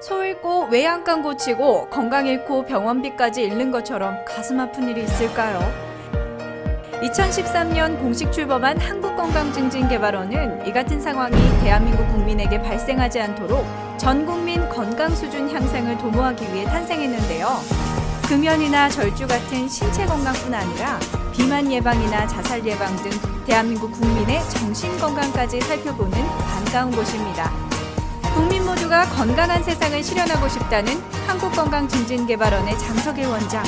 소 잃고 외양간 고치고 건강 잃고 병원비까지 잃는 것처럼 가슴 아픈 일이 있을까요? 2013년 공식 출범한 한국건강증진개발원은 이 같은 상황이 대한민국 국민에게 발생하지 않도록 전 국민 건강 수준 향상을 도모하기 위해 탄생했는데요. 금연이나 절주 같은 신체 건강뿐 아니라 비만 예방이나 자살 예방 등 대한민국 국민의 정신 건강까지 살펴보는 반가운 곳입니다. 국민 모두가 건강한 세상을 실현하고 싶다는 한국건강증진개발원의 장석일 원장.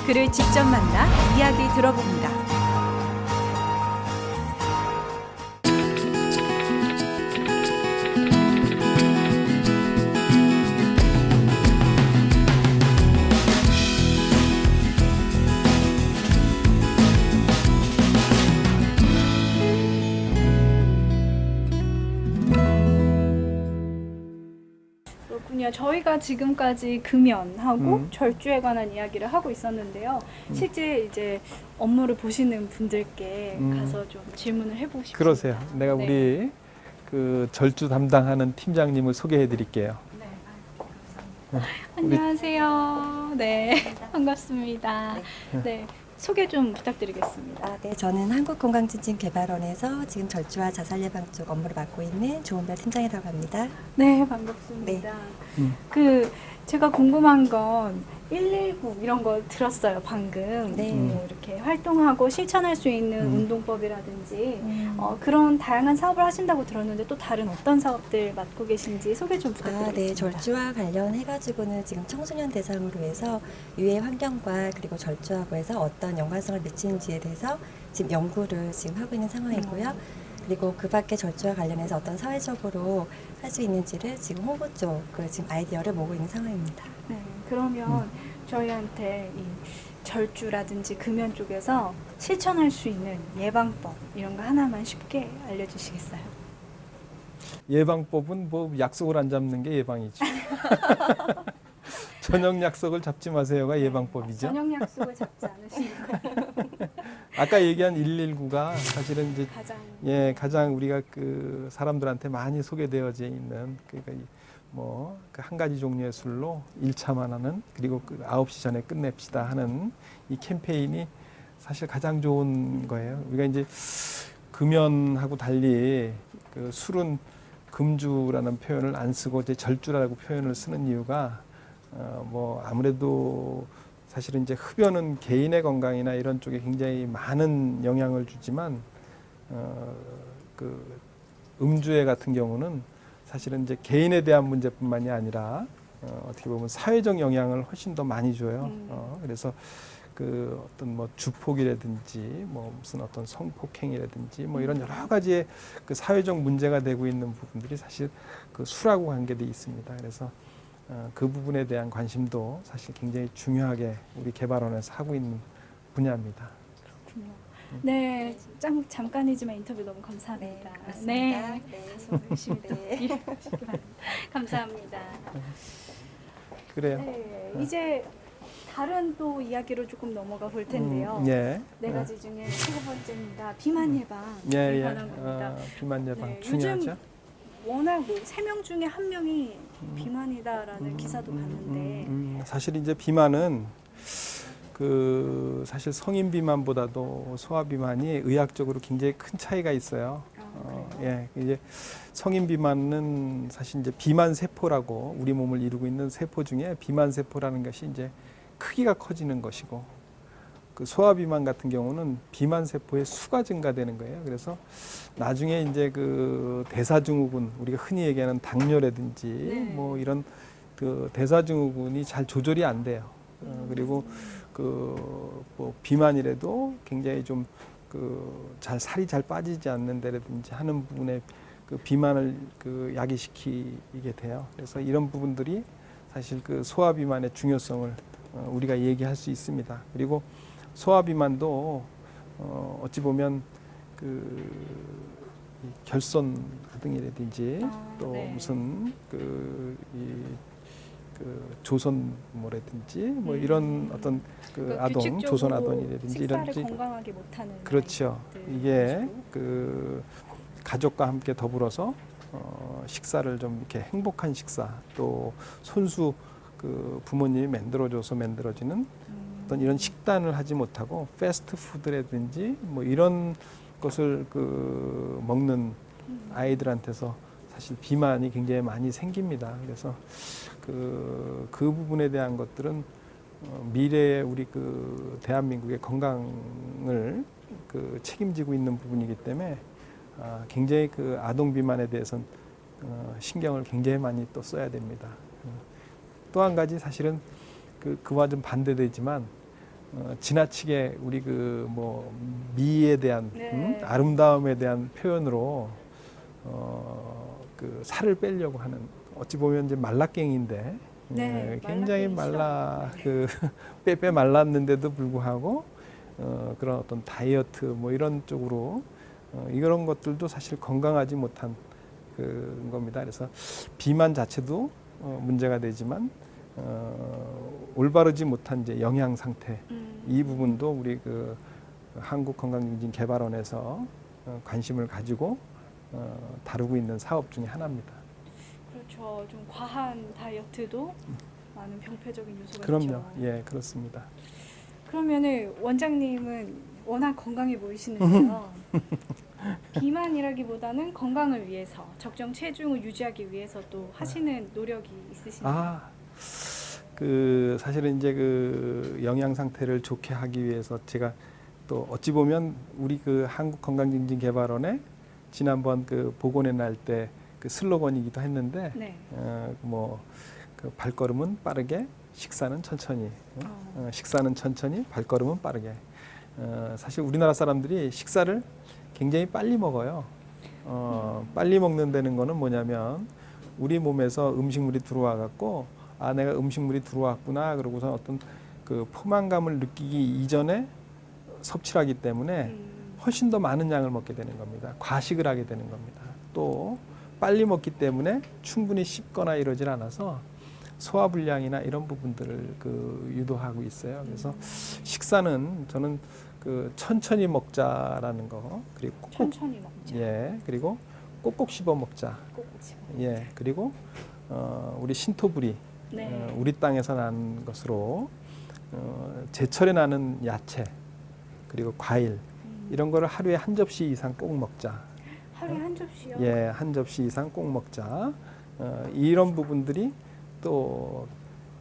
그를 직접 만나 이야기 들어봅니다. 그렇군요. 저희가 지금까지 금연하고 절주에 관한 이야기를 하고 있었는데요. 실제 이제 업무를 보시는 분들께 가서 좀 질문을 해보고 싶습니다. 그러세요. 내가 우리 그 절주 담당하는 팀장님을 소개해 드릴게요. 네, 감사합니다. 안녕하세요. 네, 반갑습니다. 네, 소개 좀 부탁드리겠습니다. 네, 저는 한국건강증진개발원에서 지금 절주와 자살 예방 쪽 업무를 맡고 있는 조은별 팀장이라고 합니다. 네, 반갑습니다. 제가 궁금한 건 119 이런 거 들었어요, 방금. 네. 이렇게 활동하고 실천할 수 있는 운동법이라든지 그런 다양한 사업을 하신다고 들었는데 또 다른 어떤 사업들 맡고 계신지 소개 좀 부탁드리겠습니다. 네, 절주와 관련해가지고는 지금 청소년 대상으로 해서 유해 환경과 그리고 절주하고 해서 어떤 연관성을 미치는지에 대해서 지금 연구를 지금 하고 있는 상황이고요. 그리고 그 밖에 절주와 관련해서 어떤 사회적으로 할 수 있는지를 지금 홍보 쪽을 지금 아이디어를 모으고 있는 상황입니다. 네, 그러면 저희한테 이 절주라든지 금연 쪽에서 실천할 수 있는 예방법 이런 거 하나만 쉽게 알려주시겠어요? 예방법은 뭐 약속을 안 잡는 게 예방이죠. 저녁 약속을 잡지 마세요가 예방법이죠. 저녁 약속을 잡지 않으시는 거예요? 아까 얘기한 119가 사실은 이제 가장 우리가 그 사람들한테 많이 소개되어져 있는 그러니까 뭐 그 한 가지 종류의 술로 1차만 하는 그리고 그 9시 전에 끝냅시다 하는 이 캠페인이 사실 가장 좋은 거예요. 우리가 이제 금연하고 달리 그 술은 금주라는 표현을 안 쓰고 이제 절주라고 표현을 쓰는 이유가 뭐 아무래도 사실은 이제 흡연은 개인의 건강이나 이런 쪽에 굉장히 많은 영향을 주지만 그 음주회 같은 경우는 사실은 이제 개인에 대한 문제뿐만이 아니라 어떻게 보면 사회적 영향을 훨씬 더 많이 줘요. 그래서 그 어떤 뭐 주폭이라든지 뭐 무슨 어떤 성폭행이라든지 뭐 이런 여러 가지의 그 사회적 문제가 되고 있는 부분들이 사실 그 술하고 관계돼 있습니다. 그래서 그 부분에 대한 관심도 사실 굉장히 중요하게 우리 개발원에서 하고 있는 분야입니다. 그렇군요. 네, 잠깐이지만 인터뷰 너무 감사합니다. 네, 가서 열심히 일하시기 바랍니다. 감사합니다. 그래요. 네, 이제 다른 또 이야기로 조금 넘어가 볼 텐데요. 네 가지 중에 세 번째입니다. 비만 예방에 관한 겁니다. 비만 예방 네, 중요하죠. 요즘 워낙 뭐 3명 중에 1명이 비만이다라는 기사도 봤는데 사실 이제 비만은 그 사실 성인 비만보다도 소아 비만이 의학적으로 굉장히 큰 차이가 있어요. 이제 성인 비만은 사실 이제 비만 세포라고 우리 몸을 이루고 있는 세포 중에 비만 세포라는 것이 이제 크기가 커지는 것이고 그 소아 비만 같은 경우는 비만 세포의 수가 증가되는 거예요. 그래서 나중에 이제 그 대사증후군 우리가 흔히 얘기하는 당뇨라든지 뭐 이런 그 대사증후군이 잘 조절이 안 돼요. 그리고 그 뭐 비만이라도 굉장히 좀 그 잘 살이 잘 빠지지 않는 데라든지 하는 부분에 그 비만을 그 야기시키게 돼요. 그래서 이런 부분들이 사실 그 소아 비만의 중요성을 우리가 얘기할 수 있습니다. 그리고 소아 비만도 어찌 보면 그 결손 등이라든지 또 무슨 그 조선모라든지 뭐 이런 어떤 그 아동, 조선 아동이라든지 이런 식사를 건강하게 못하는 그렇죠. 이게 그 가족과 함께 더불어서 식사를 좀 이렇게 행복한 식사, 또 손수 그 부모님이 만들어줘서 만들어지는 어떤 이런 식단을 하지 못하고 패스트푸드라든지 뭐 이런 것을 그 먹는 아이들한테서 사실 비만이 굉장히 많이 생깁니다. 그래서 그 부분에 대한 것들은 미래의 우리 그 대한민국의 건강을 그 책임지고 있는 부분이기 때문에 굉장히 그 아동 비만에 대해서는 신경을 굉장히 많이 또 써야 됩니다. 또 한 가지 사실은 그와 좀 반대되지만 지나치게 우리 그 뭐 미에 대한 네. 아름다움에 대한 표현으로 그 살을 빼려고 하는 어찌 보면 이제 말라깽인데 네, 굉장히 말라깽이 그 빼 말랐는데도 불구하고 그런 어떤 다이어트 뭐 이런 쪽으로 이런 것들도 사실 건강하지 못한 그 겁니다. 그래서 비만 자체도 문제가 되지만 올바르지 못한 이제 영양 상태 이 부분도 우리 그 한국건강증진개발원에서 관심을 가지고 다루고 있는 사업 중에 하나입니다. 그렇죠. 좀 과한 다이어트도 많은 병폐적인 요소가 그럼요. 있죠. 예, 그렇습니다. 그러면은 원장님은 워낙 건강해 보이시는데요. 비만이라기보다는 건강을 위해서 적정 체중을 유지하기 위해서 또 하시는 노력이 있으신가요? 그 사실은 이제 그 영양 상태를 좋게 하기 위해서 제가 또 어찌 보면 우리 그 한국건강증진개발원에 지난번 그 복원의 날 때 그 슬로건이기도 했는데 네. 뭐 그 발걸음은 빠르게 식사는 천천히 식사는 천천히 발걸음은 빠르게 사실 우리나라 사람들이 식사를 굉장히 빨리 먹어요. 빨리 먹는다는 거는 뭐냐면 우리 몸에서 음식물이 들어와 갖고 내가 음식물이 들어왔구나 그러고서 어떤 그 포만감을 느끼기 이전에 섭취를 하기 때문에 훨씬 더 많은 양을 먹게 되는 겁니다. 과식을 하게 되는 겁니다. 또 빨리 먹기 때문에 충분히 씹거나 이러질 않아서 소화불량이나 이런 부분들을 그 유도하고 있어요. 그래서 식사는 저는 그 천천히 먹자라는 거 그리고 천천히 먹자. 예 그리고 꼭꼭 씹어 먹자. 꼭꼭 씹어. 예 그리고 우리 신토부리 네. 우리 땅에서 난 것으로 제철에 나는 야채 그리고 과일 이런 거를 하루에 한 접시 이상 꼭 먹자. 하루에 한 접시요? 예, 한 접시 이상 꼭 먹자. 이런 부분들이 또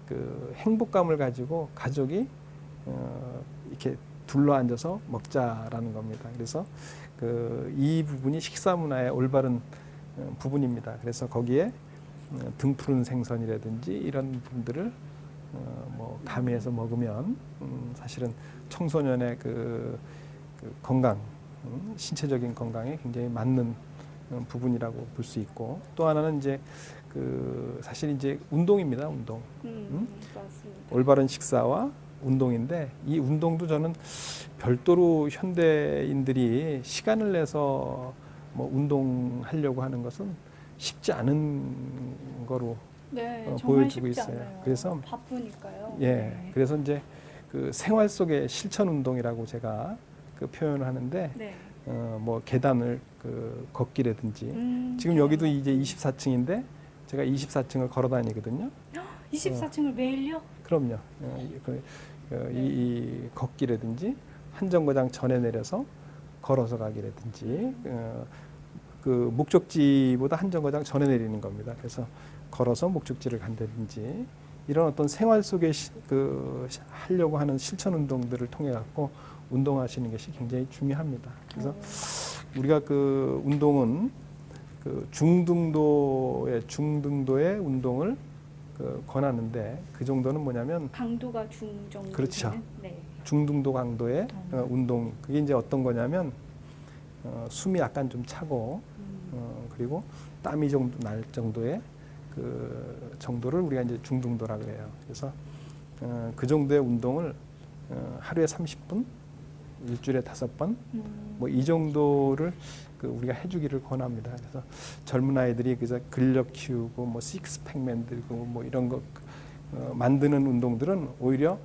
그 행복감을 가지고 가족이 이렇게 둘러 앉아서 먹자라는 겁니다. 그래서 이 부분이 식사 문화의 올바른 부분입니다. 그래서 거기에 등푸른 생선이라든지 이런 부분들을 뭐 가미해서 먹으면 사실은 청소년의 그 건강, 신체적인 건강에 굉장히 맞는 부분이라고 볼 수 있고 또 하나는 이제 사실 이제 운동입니다. 운동. 맞습니다. 올바른 식사와 운동인데 이 운동도 저는 별도로 현대인들이 시간을 내서 뭐 운동하려고 하는 것은 쉽지 않은 거로 네, 정말 보여지고 쉽지 있어요. 않아요. 그래서 바쁘니까요. 예, 네. 그래서 이제 그 생활 속의 실천 운동이라고 제가 그 표현을 하는데 네. 뭐 계단을 그 걷기라든지 지금 네. 여기도 이제 24층인데 제가 24층을 걸어 다니거든요. 24층을 매일요? 그럼요. 이 걷기라든지 한 정거장 전에 내려서 걸어서 가기라든지 그 목적지보다 한 정거장 전에 내리는 겁니다. 그래서 걸어서 목적지를 간다든지 이런 어떤 생활 속에 하려고 하는 실천 운동들을 통해 갖고 운동하시는 것이 굉장히 중요합니다. 그래서 우리가 그 운동은 그 중등도의 운동을 권하는데 그 정도는 뭐냐면 강도가 중 정도. 그렇죠. 되는? 네. 중등도 강도의 운동 그게 이제 어떤 거냐면 숨이 약간 좀 차고 그리고 땀이 정도 날 정도의 그 정도를 우리가 이제 중등도라 그래요. 그래서 그 정도의 운동을 하루에 30분, 일주일에 5번, 뭐 이 정도를 우리가 해주기를 권합니다. 그래서 젊은 아이들이 그래서 근력 키우고 뭐 식스팩 만들고 뭐 이런 거 만드는 운동들은 오히려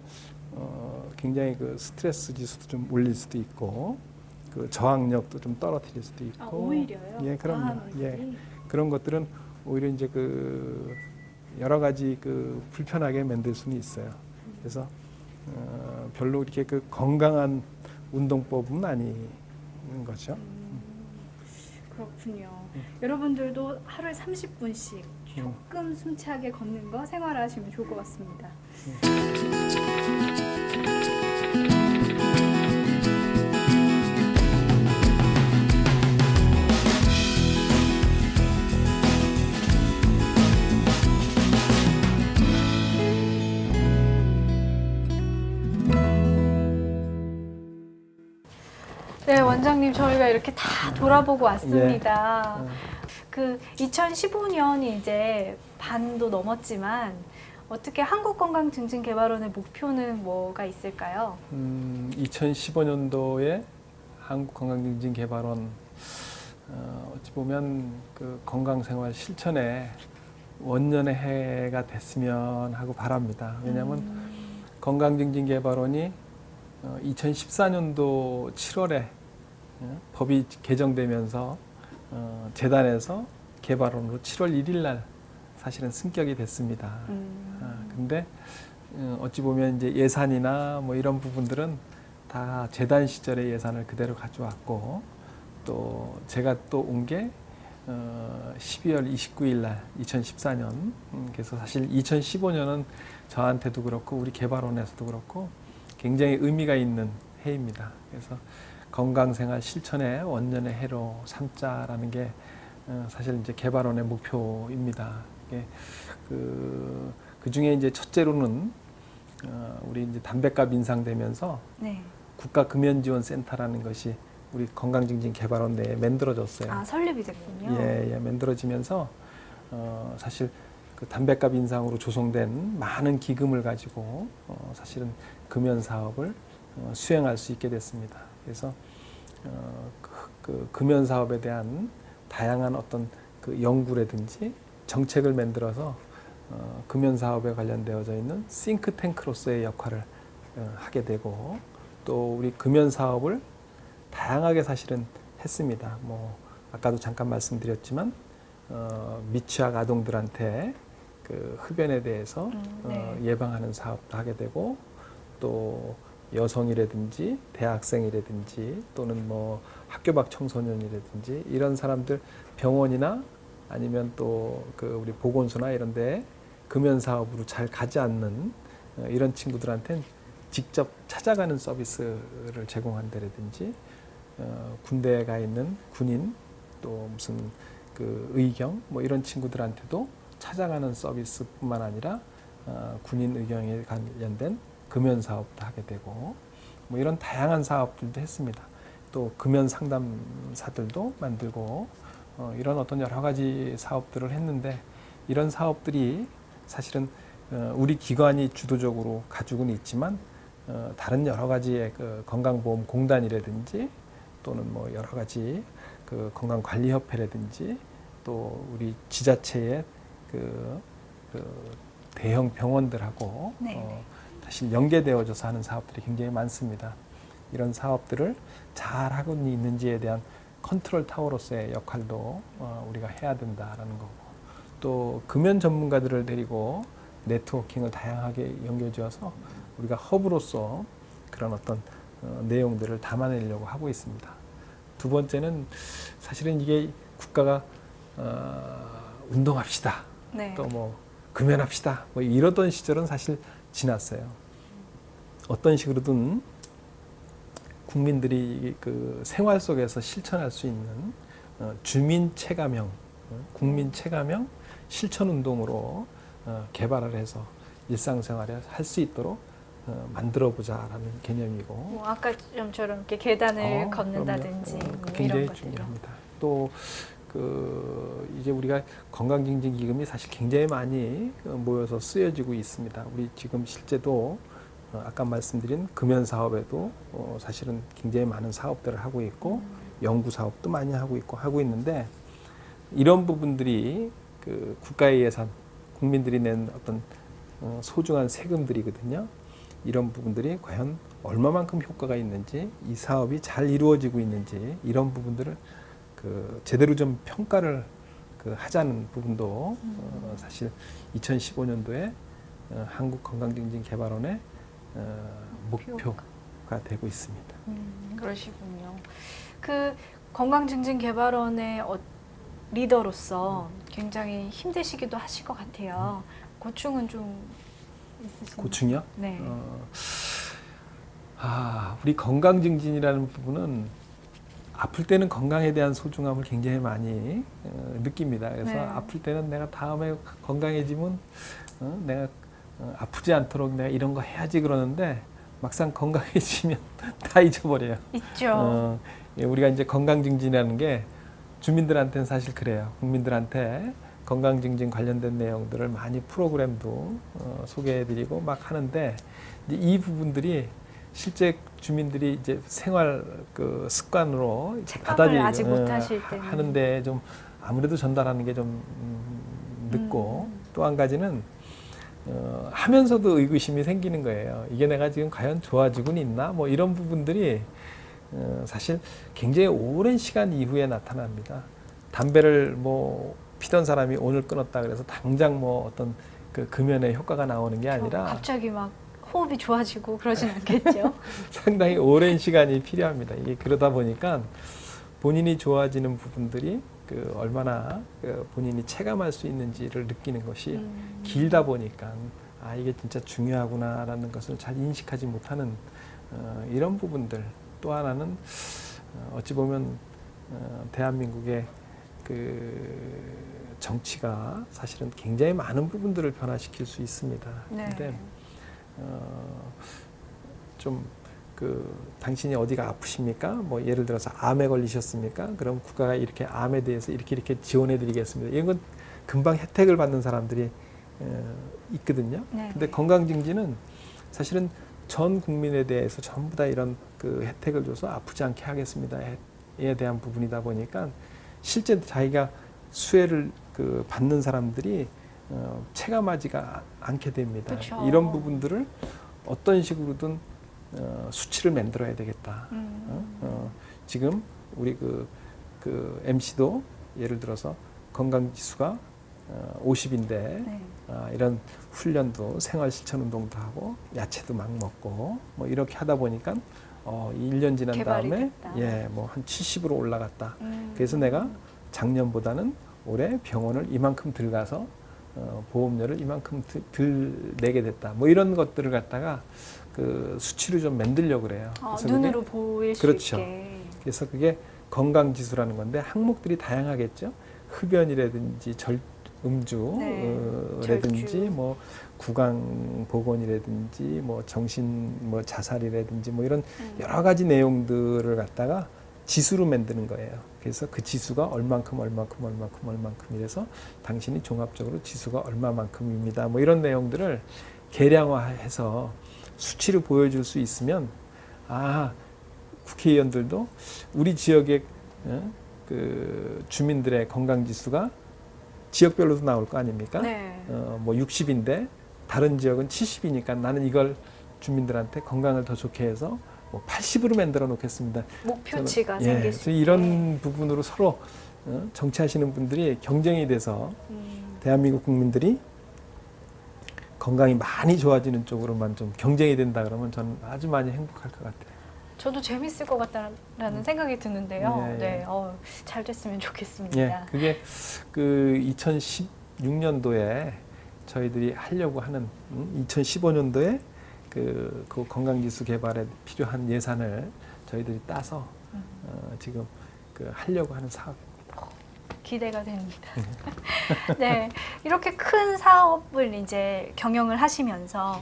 굉장히 그 스트레스 지수도 좀 올릴 수도 있고 그 저항력도 좀 떨어뜨릴 수도 있고. 오히려요? 예, 그럼요. 예. 그런 것들은 오히려 이제 그 여러 가지 그 불편하게 만들 수는 있어요. 그래서 별로 이렇게 그 건강한 운동법은 아닌 거죠. 그렇군요. 여러분들도 하루에 30분씩 조금 숨차게 걷는 거 생활하시면 좋을 것 같습니다. 네, 원장님 저희가 이렇게 다 돌아보고 왔습니다. 그 2015년이 이제 반도 넘었지만 어떻게 한국건강증진개발원의 목표는 뭐가 있을까요? 2015년도에 한국건강증진개발원 어찌 보면 그 건강생활 실천에 원년의 해가 됐으면 하고 바랍니다. 왜냐하면 건강증진개발원이 2014년도 7월에 법이 개정되면서 재단에서 개발원으로 7월 1일 날 사실은 승격이 됐습니다. 근데 어찌 보면 이제 예산이나 뭐 이런 부분들은 다 재단 시절의 예산을 그대로 가져왔고, 또 제가 또 온 게 12월 29일 날 2014년. 그래서 사실 2015년은 저한테도 그렇고 우리 개발원에서도 그렇고 굉장히 의미가 있는 해입니다. 그래서 건강생활 실천의 원년의 해로 삼자라는 게 사실 이제 개발원의 목표입니다. 그 중에 이제 첫째로는 우리 이제 담뱃값 인상되면서 네. 국가금연지원센터라는 것이 우리 건강증진개발원 내에 만들어졌어요. 아, 설립이 됐군요. 예, 만들어지면서 사실 그 담뱃값 인상으로 조성된 많은 기금을 가지고 사실은 금연 사업을 수행할 수 있게 됐습니다. 그래서 그 금연 사업에 대한 다양한 어떤 그 연구라든지 정책을 만들어서 금연 사업에 관련되어져 있는 싱크탱크로서의 역할을 하게 되고, 또 우리 금연 사업을 다양하게 사실은 했습니다. 뭐 아까도 잠깐 말씀드렸지만 미취학 아동들한테 그 흡연에 대해서 네. 예방하는 사업도 하게 되고, 또 여성이라든지 대학생이라든지 또는 뭐 학교 밖 청소년이라든지 이런 사람들 병원이나 아니면 또 그 우리 보건소나 이런 데 금연 사업으로 잘 가지 않는 이런 친구들한테는 직접 찾아가는 서비스를 제공한다라든지, 군대에 가 있는 군인 또 무슨 그 의경 뭐 이런 친구들한테도 찾아가는 서비스뿐만 아니라 군인 의경에 관련된 금연 사업도 하게 되고, 뭐 이런 다양한 사업들도 했습니다. 또 금연 상담사들도 만들고 이런 어떤 여러 가지 사업들을 했는데, 이런 사업들이 사실은 우리 기관이 주도적으로 가지고는 있지만 다른 여러 가지의 그 건강보험공단이라든지 또는 뭐 여러 가지 그 건강관리협회라든지 또 우리 지자체의 그 대형 병원들하고 사실 연계되어져서 하는 사업들이 굉장히 많습니다. 이런 사업들을 잘 하고 있는지에 대한 컨트롤 타워로서의 역할도 우리가 해야 된다라는 거고, 또 금연 전문가들을 데리고 네트워킹을 다양하게 연결지어서 우리가 허브로서 그런 어떤 내용들을 담아내려고 하고 있습니다. 두 번째는 사실은 이게 국가가 운동합시다, 네. 또 뭐 금연합시다 뭐 이러던 시절은 사실 지났어요. 어떤 식으로든 국민들이 그 생활 속에서 실천할 수 있는 주민 체감형, 국민 체감형 실천 운동으로 개발을 해서 일상생활에 할 수 있도록 만들어 보자라는 개념이고, 뭐 아까처럼 이렇게 계단을 걷는다든지 뭐 굉장히 이런 것들요. 중요합니다. 또 그 이제 우리가 건강증진기금이 사실 굉장히 많이 모여서 쓰여지고 있습니다. 우리 지금 실제도 아까 말씀드린 금연 사업에도 사실은 굉장히 많은 사업들을 하고 있고 연구 사업도 많이 하고 있는데, 이런 부분들이 그 국가의 예산, 국민들이 낸 어떤 소중한 세금들이거든요. 이런 부분들이 과연 얼마만큼 효과가 있는지, 이 사업이 잘 이루어지고 있는지 이런 부분들을 그 제대로 좀 평가를 그 하자는 부분도 사실 2015년도에 한국건강증진개발원의 목표가 되고 있습니다. 그러시군요. 그 건강증진개발원의 리더로서 굉장히 힘드시기도 하실 것 같아요. 고충은 좀 있으신가요? 고충이요? 네. 우리 건강증진이라는 부분은 아플 때는 건강에 대한 소중함을 굉장히 많이 느낍니다. 그래서 네. 아플 때는 내가 다음에 건강해지면 내가 아프지 않도록 내가 이런 거 해야지 그러는데 막상 건강해지면 다 잊어버려요. 있죠. 우리가 이제 건강증진이라는 게 주민들한테는 사실 그래요. 국민들한테 건강증진 관련된 내용들을 많이 프로그램도 소개해드리고 막 하는데 이제 이 부분들이 실제 주민들이 이제 생활 그 습관으로 받아들이고 아직 못 하실 때는 하는데 좀 아무래도 전달하는 게 좀 늦고 또 한 가지는 하면서도 의구심이 생기는 거예요. 이게 내가 지금 과연 좋아지고는 있나? 뭐 이런 부분들이 사실 굉장히 오랜 시간 이후에 나타납니다. 담배를 뭐 피던 사람이 오늘 끊었다 그래서 당장 뭐 어떤 그 금연의 효과가 나오는 게 아니라 갑자기 막 호흡이 좋아지고 그러진 않겠죠? 상당히 오랜 시간이 필요합니다. 이게 그러다 보니까 본인이 좋아지는 부분들이 그 얼마나 그 본인이 체감할 수 있는지를 느끼는 것이 길다 보니까 이게 진짜 중요하구나라는 것을 잘 인식하지 못하는 이런 부분들. 또 하나는 어찌 보면 대한민국의 그 정치가 사실은 굉장히 많은 부분들을 변화시킬 수 있습니다. 네. 근데 좀 그 당신이 어디가 아프십니까? 뭐 예를 들어서 암에 걸리셨습니까? 그럼 국가가 이렇게 암에 대해서 이렇게 지원해드리겠습니다. 이건 금방 혜택을 받는 사람들이 있거든요. 네. 근데 건강증진은 사실은 전 국민에 대해서 전부 다 이런 그 혜택을 줘서 아프지 않게 하겠습니다에 대한 부분이다 보니까 실제 자기가 수혜를 그 받는 사람들이 체감하지가 않게 됩니다. 그쵸. 이런 부분들을 어떤 식으로든 수치를 만들어야 되겠다. 지금 우리 그 MC도 예를 들어서 건강지수가 50인데 네. 이런 훈련도 생활실천운동도 하고 야채도 막 먹고 뭐 이렇게 하다 보니까 1년 지난 개발이 다음에 됐다. 뭐 한 70으로 올라갔다. 그래서 내가 작년보다는 올해 병원을 이만큼 들어가서 보험료를 이만큼 덜 내게 됐다. 뭐 이런 것들을 갖다가 그 수치로 좀 만들려고 그래요. 그래서 눈으로 보일 수 그렇죠. 있게. 그래서 그게 건강지수라는 건데 항목들이 다양하겠죠. 흡연이라든지 음주라든지 절주. 뭐 구강보건이라든지 뭐 정신 뭐 자살이라든지 뭐 이런 여러 가지 내용들을 갖다가 지수로 만드는 거예요. 그래서 그 지수가 얼만큼 이래서 당신이 종합적으로 지수가 얼마만큼입니다. 뭐 이런 내용들을 계량화해서 수치로 보여줄 수 있으면 국회의원들도 우리 지역의 그 주민들의 건강 지수가 지역별로도 나올 거 아닙니까? 네. 뭐 60인데 다른 지역은 70이니까 나는 이걸 주민들한테 건강을 더 좋게 해서 뭐 80으로 만들어 놓겠습니다. 목표치가 생길 수 있게. 이런 부분으로 서로 정치하시는 분들이 경쟁이 돼서 대한민국 국민들이 건강이 많이 좋아지는 쪽으로만 좀 경쟁이 된다 그러면 저는 아주 많이 행복할 것 같아요. 저도 재밌을 것 같다라는 생각이 드는데요. 예, 예. 네, 잘 됐으면 좋겠습니다. 예, 그게 그 2016년도에 저희들이 하려고 하는 2015년도에 그 건강지수 개발에 필요한 예산을 저희들이 따서 지금 그 하려고 하는 사업입니다. 기대가 됩니다. 네, 이렇게 큰 사업을 이제 경영을 하시면서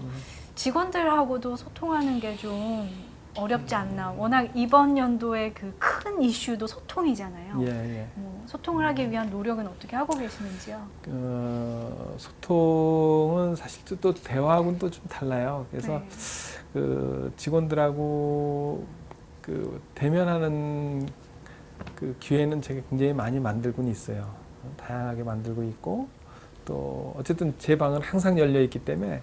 직원들하고도 소통하는 게 좀 어렵지 않나. 워낙 이번 연도의 그 큰 이슈도 소통이잖아요. 예. 소통을 하기 위한 노력은 어떻게 하고 계시는지요? 소통은 사실 또 대화하고는 또 좀 달라요. 그래서 네. 그 직원들하고 그 대면하는 그 기회는 제가 굉장히 많이 만들고는 있어요. 다양하게 만들고 있고 또 어쨌든 제 방은 항상 열려 있기 때문에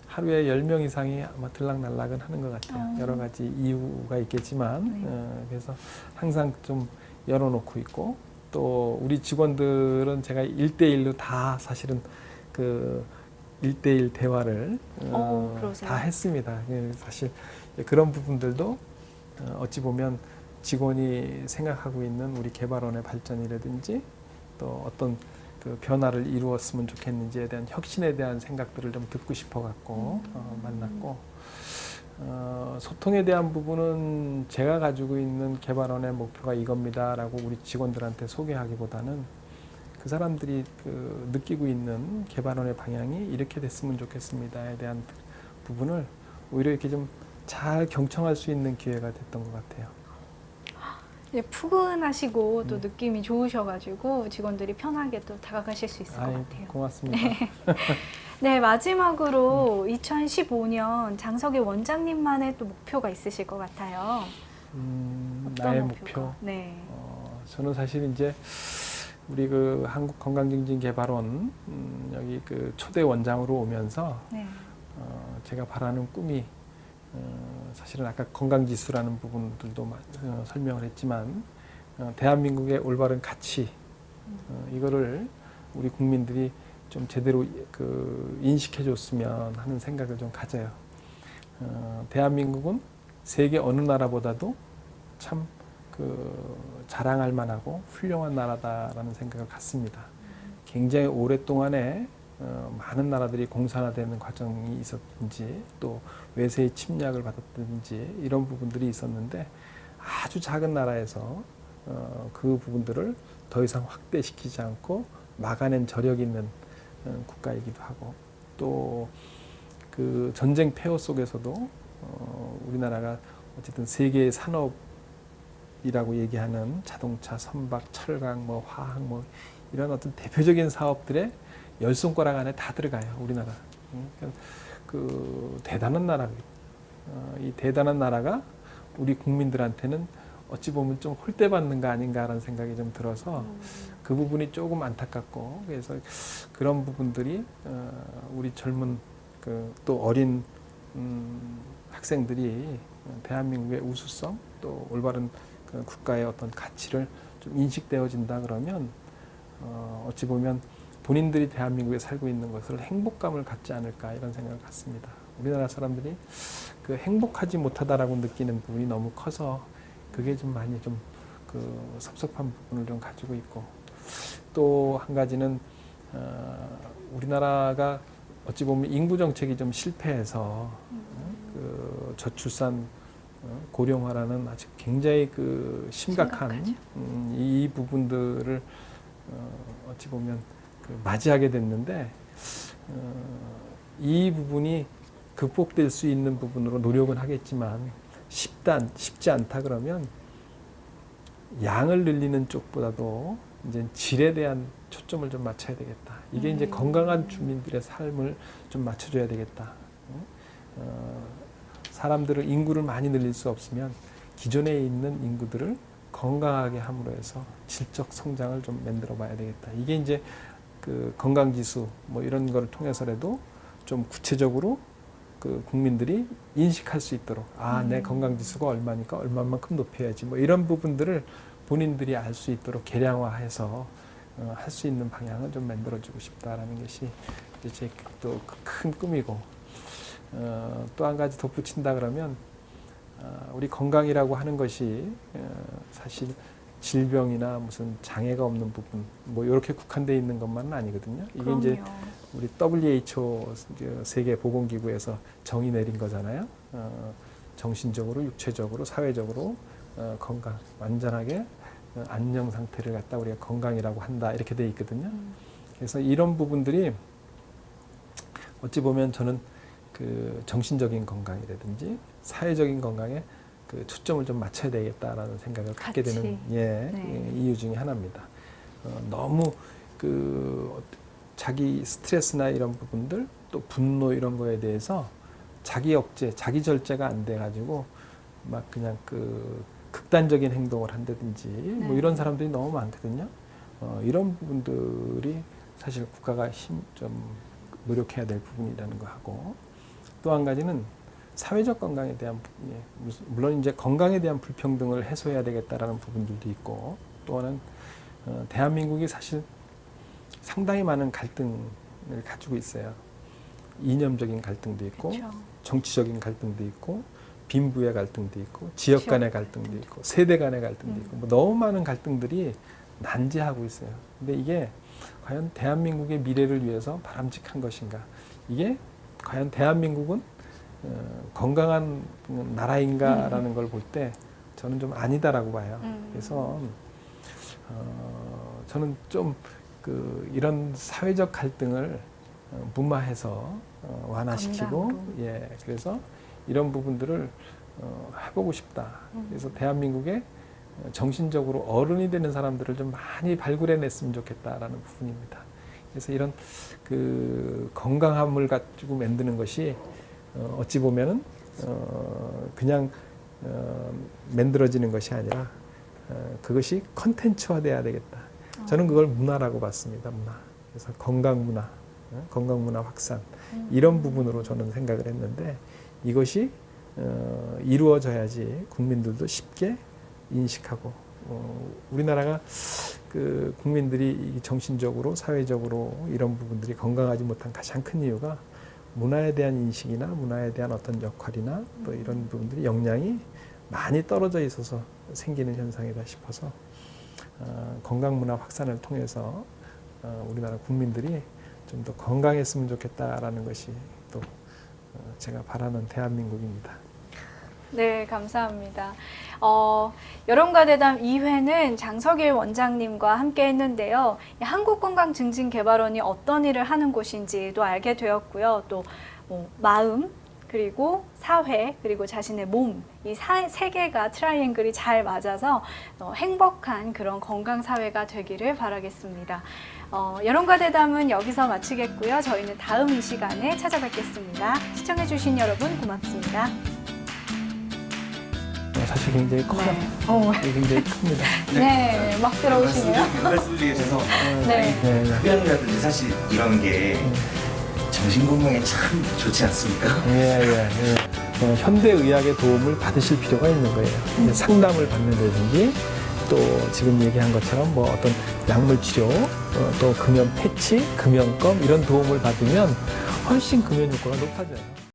하루에 10명 이상이 아마 들락날락은 하는 것 같아요. 여러 가지 이유가 있겠지만 그래서 항상 좀 열어놓고 있고 또 우리 직원들은 제가 1대1로 다 사실은 그 1대1 대화를 그러세요? 다 했습니다. 사실 그런 부분들도 어찌 보면 직원이 생각하고 있는 우리 개발원의 발전이라든지 또 어떤 그 변화를 이루었으면 좋겠는지에 대한 혁신에 대한 생각들을 좀 듣고 싶어 갖고 만났고, 소통에 대한 부분은 제가 가지고 있는 개발원의 목표가 이겁니다라고 우리 직원들한테 소개하기보다는 그 사람들이 그 느끼고 있는 개발원의 방향이 이렇게 됐으면 좋겠습니다에 대한 부분을 오히려 이렇게 좀 잘 경청할 수 있는 기회가 됐던 것 같아요. 예, 푸근하시고 또 느낌이 좋으셔가지고 직원들이 편하게 또 다가가실 수 있을 것 같아요. 고맙습니다. 네, 마지막으로 2015년 장석희 원장님만의 또 목표가 있으실 것 같아요. 나의 목표가? 목표. 네. 저는 사실 이제 우리 그 한국건강증진개발원 여기 그 초대 원장으로 오면서 네. 제가 바라는 꿈이 사실은 아까 건강지수라는 부분들도 설명을 했지만 대한민국의 올바른 가치 이거를 우리 국민들이 좀 제대로 그 인식해 줬으면 하는 생각을 좀 가져요. 대한민국은 세계 어느 나라보다도 참 그 자랑할 만하고 훌륭한 나라다라는 생각을 갖습니다. 굉장히 오랫동안에 많은 나라들이 공산화되는 과정이 있었든지 또 외세의 침략을 받았든지 이런 부분들이 있었는데 아주 작은 나라에서 그 부분들을 더 이상 확대시키지 않고 막아낸 저력 있는 국가이기도 하고, 또 그 전쟁 폐허 속에서도 우리나라가 어쨌든 세계의 산업이라고 얘기하는 자동차, 선박, 철강, 뭐 화학, 뭐 이런 어떤 대표적인 사업들의 10손가락 안에 다 들어가요, 우리나라. 그러니까 그 대단한 나라, 이 대단한 나라가 우리 국민들한테는 어찌 보면 좀 홀대받는 거 아닌가라는 생각이 좀 들어서 그 부분이 조금 안타깝고, 그래서 그런 부분들이 우리 젊은 그 또 어린 학생들이 대한민국의 우수성 또 올바른 그 국가의 어떤 가치를 좀 인식되어진다 그러면 어찌 보면 본인들이 대한민국에 살고 있는 것을 행복감을 갖지 않을까 이런 생각을 갖습니다. 우리나라 사람들이 그 행복하지 못하다라고 느끼는 부분이 너무 커서 그게 좀 많이 좀 그 섭섭한 부분을 좀 가지고 있고, 또 한 가지는 우리나라가 어찌 보면 인구 정책이 좀 실패해서 그 저출산 고령화라는 아주 굉장히 그 심각한 이 부분들을 어찌 보면 그 맞이하게 됐는데 이 부분이 극복될 수 있는 부분으로 노력은 하겠지만 쉽지 않다 그러면 양을 늘리는 쪽보다도 이제 질에 대한 초점을 좀 맞춰야 되겠다. 이게 이제 건강한 주민들의 삶을 좀 맞춰줘야 되겠다. 사람들을 인구를 많이 늘릴 수 없으면 기존에 있는 인구들을 건강하게 함으로 해서 질적 성장을 좀 만들어 봐야 되겠다. 이게 이제 그 건강지수 뭐 이런 거를 통해서라도 좀 구체적으로 그 국민들이 인식할 수 있도록 내 건강지수가 얼마니까 얼마만큼 높여야지 뭐 이런 부분들을 본인들이 알 수 있도록 계량화해서 할 수 있는 방향을 좀 만들어주고 싶다라는 것이 제 또 큰 꿈이고, 또 한 가지 덧붙인다 그러면 우리 건강이라고 하는 것이 사실 질병이나 무슨 장애가 없는 부분 뭐 이렇게 국한되어 있는 것만은 아니거든요. 이게 그럼요. 이제 우리 WHO 세계 보건기구에서 정의 내린 거잖아요. 정신적으로, 육체적으로, 사회적으로 건강, 완전하게 안녕 상태를 갖다 우리가 건강이라고 한다 이렇게 돼 있거든요. 그래서 이런 부분들이 어찌 보면 저는 그 정신적인 건강이라든지 사회적인 건강에 그 초점을 좀 맞춰야 되겠다라는 생각을 갖게 되는 이유 중에 하나입니다. 너무 그 자기 스트레스나 이런 부분들 또 분노 이런 거에 대해서 자기 억제, 자기 절제가 안 돼 가지고 막 그냥 그 극단적인 행동을 한다든지 뭐 이런 사람들이 너무 많거든요. 이런 부분들이 사실 국가가 좀 노력해야 될 부분이라는 거 하고, 또 한 가지는 사회적 건강에 대한 부분이에요. 물론 이제 건강에 대한 불평등을 해소해야 되겠다라는 부분들도 있고, 또 하나는 대한민국이 사실 상당히 많은 갈등을 가지고 있어요. 이념적인 갈등도 있고, 그렇죠. 정치적인 갈등도 있고, 빈부의 갈등도 있고, 지역 간의 갈등도 있고, 세대 간의 갈등도 있고, 뭐 너무 많은 갈등들이 난제하고 있어요. 근데 이게 과연 대한민국의 미래를 위해서 바람직한 것인가? 이게 과연 대한민국은 건강한 나라인가라는 걸 볼 때 저는 좀 아니다라고 봐요. 그래서 저는 좀 이런 사회적 갈등을 무마해서 완화시키고, 건강으로. 예, 그래서 이런 부분들을 해보고 싶다. 그래서 대한민국에 정신적으로 어른이 되는 사람들을 좀 많이 발굴해냈으면 좋겠다라는 부분입니다. 그래서 이런 건강함을 가지고 만드는 것이 어찌 보면은 그냥 만들어지는 것이 아니라 그것이 컨텐츠화돼야 되겠다. 저는 그걸 문화라고 봤습니다. 문화. 그래서 건강문화 확산 이런 부분으로 저는 생각을 했는데 이것이 이루어져야지 국민들도 쉽게 인식하고 우리나라가 국민들이 정신적으로 사회적으로 이런 부분들이 건강하지 못한 가장 큰 이유가 문화에 대한 인식이나 문화에 대한 어떤 역할이나 또 이런 부분들이 역량이 많이 떨어져 있어서 생기는 현상이다 싶어서 건강문화 확산을 통해서 우리나라 국민들이 좀 더 건강했으면 좋겠다라는 것이 또 제가 바라는 대한민국입니다. 네, 감사합니다. 여론과 대담 2회는 장석일 원장님과 함께 했는데요. 한국건강증진개발원이 어떤 일을 하는 곳인지도 알게 되었고요. 또 마음, 그리고 사회, 그리고 자신의 몸, 이 세 개가 트라이앵글이 잘 맞아서 행복한 그런 건강사회가 되기를 바라겠습니다. 여론과 대담은 여기서 마치겠고요. 저희는 다음 이 시간에 찾아뵙겠습니다. 시청해주신 여러분 고맙습니다. 사실 굉장히 커요. 굉장히 큽니다. 네, 막 들어오시네요. 말씀드리셔서 네. 흡연이라든지 사실 이런 게 정신건강에 참 좋지 않습니까? 현대의학의 도움을 받으실 필요가 있는 거예요. 이제 상담을 받는다든지 또 지금 얘기한 것처럼 뭐 어떤 약물 치료, 또 금연 패치, 금연검 이런 도움을 받으면 훨씬 금연 효과가 높아져요.